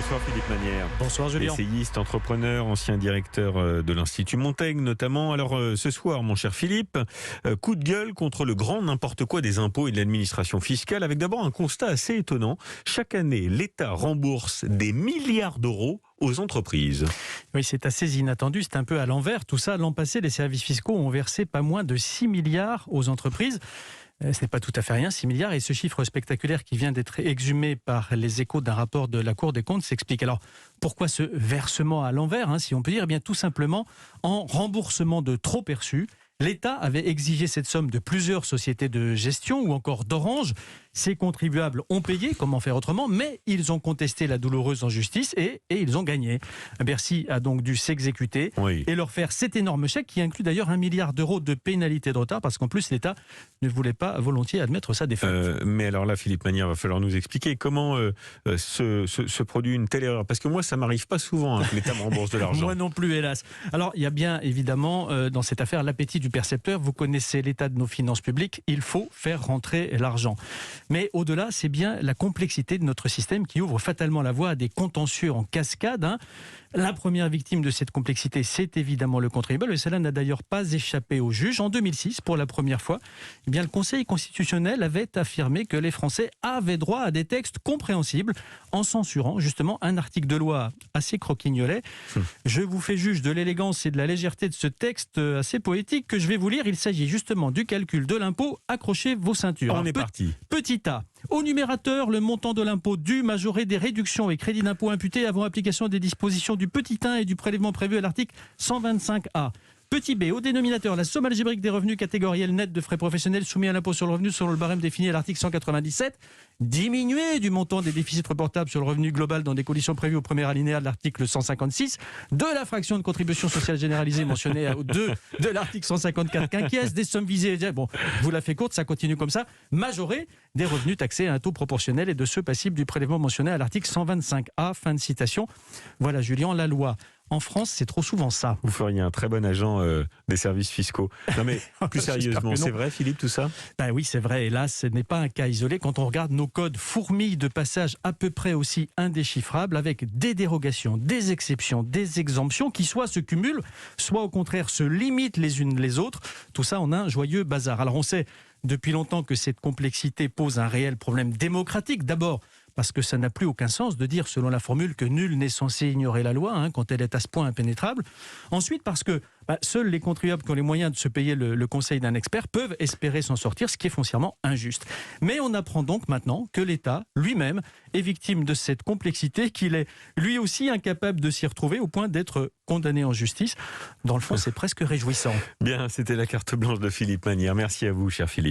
Bonsoir Philippe Manière. Bonsoir Julien. Essayiste, entrepreneur, ancien directeur de l'Institut Montaigne notamment. Alors ce soir, mon cher Philippe, coup de gueule contre le grand n'importe quoi des impôts et de l'administration fiscale, avec d'abord un constat assez étonnant. Chaque année, l'État rembourse des milliards d'euros aux entreprises. Oui, c'est assez inattendu, c'est un peu à l'envers. Tout ça, l'an passé, les services fiscaux ont versé pas moins de 6 milliards aux entreprises. Ce n'est pas tout à fait rien, 6 milliards. Et ce chiffre spectaculaire qui vient d'être exhumé par les Échos d'un rapport de la Cour des comptes s'explique. Alors, pourquoi ce versement à l'envers, si on peut dire? Eh bien, tout simplement, en remboursement de trop perçus, l'État avait exigé cette somme de plusieurs sociétés de gestion ou encore d'Orange. Ces contribuables ont payé, comment faire autrement, mais ils ont contesté la douloureuse en justice et ils ont gagné. Bercy a donc dû s'exécuter et leur faire cet énorme chèque qui inclut d'ailleurs 1 milliard d'euros de pénalité de retard parce qu'en plus l'État ne voulait pas volontiers admettre sa défaite. Mais alors là, Philippe Manière, va falloir nous expliquer comment se produit une telle erreur. Parce que moi, ça m'arrive pas souvent que l'État me rembourse de l'argent. Moi non plus, hélas. Alors, il y a bien évidemment dans cette affaire l'appétit du percepteur. Vous connaissez l'état de nos finances publiques. Il faut faire rentrer l'argent. Mais au-delà, c'est bien la complexité de notre système qui ouvre fatalement la voie à des contentieux en cascade. La première victime de cette complexité, c'est évidemment le contribuable. Et cela n'a d'ailleurs pas échappé aux juges. En 2006, pour la première fois, eh bien, le Conseil constitutionnel avait affirmé que les Français avaient droit à des textes compréhensibles en censurant justement un article de loi assez croquignolet. Je vous fais juge de l'élégance et de la légèreté de ce texte assez poétique que je vais vous lire. Il s'agit justement du calcul de l'impôt. Accrochez vos ceintures. On est parti. Petit A. Au numérateur, le montant de l'impôt dû majoré des réductions et crédits d'impôt imputés avant application des dispositions du petit 1 et du prélèvement prévu à l'article 125A. Petit b, au dénominateur, la somme algébrique des revenus catégoriels nets de frais professionnels soumis à l'impôt sur le revenu selon le barème défini à l'article 197, diminué du montant des déficits reportables sur le revenu global dans des conditions prévues au premier alinéa de l'article 156, de la fraction de contribution sociale généralisée mentionnée au 2 de l'article 154 quinquies, des sommes visées, bon, je vous la fais courte, ça continue comme ça, majoré des revenus taxés à un taux proportionnel et de ceux passibles du prélèvement mentionné à l'article 125A, fin de citation. Voilà Julien, la loi. En France, c'est trop souvent ça. Vous feriez un très bon agent des services fiscaux. Non mais plus sérieusement, c'est vrai Philippe tout ça? Ben oui, c'est vrai. Et là, ce n'est pas un cas isolé. Quand on regarde nos codes fourmillent de passages à peu près aussi indéchiffrables avec des dérogations, des exceptions, des exemptions qui soit se cumulent, soit au contraire se limitent les unes les autres. Tout ça en un joyeux bazar. Alors on sait depuis longtemps que cette complexité pose un réel problème démocratique. D'abord, parce que ça n'a plus aucun sens de dire, selon la formule, que nul n'est censé ignorer la loi quand elle est à ce point impénétrable. Ensuite, parce que seuls les contribuables qui ont les moyens de se payer le conseil d'un expert peuvent espérer s'en sortir, ce qui est foncièrement injuste. Mais on apprend donc maintenant que l'État lui-même est victime de cette complexité, qu'il est lui aussi incapable de s'y retrouver au point d'être condamné en justice. Dans le fond, c'est presque réjouissant. Bien, c'était la carte blanche de Philippe Manière. Merci à vous, cher Philippe.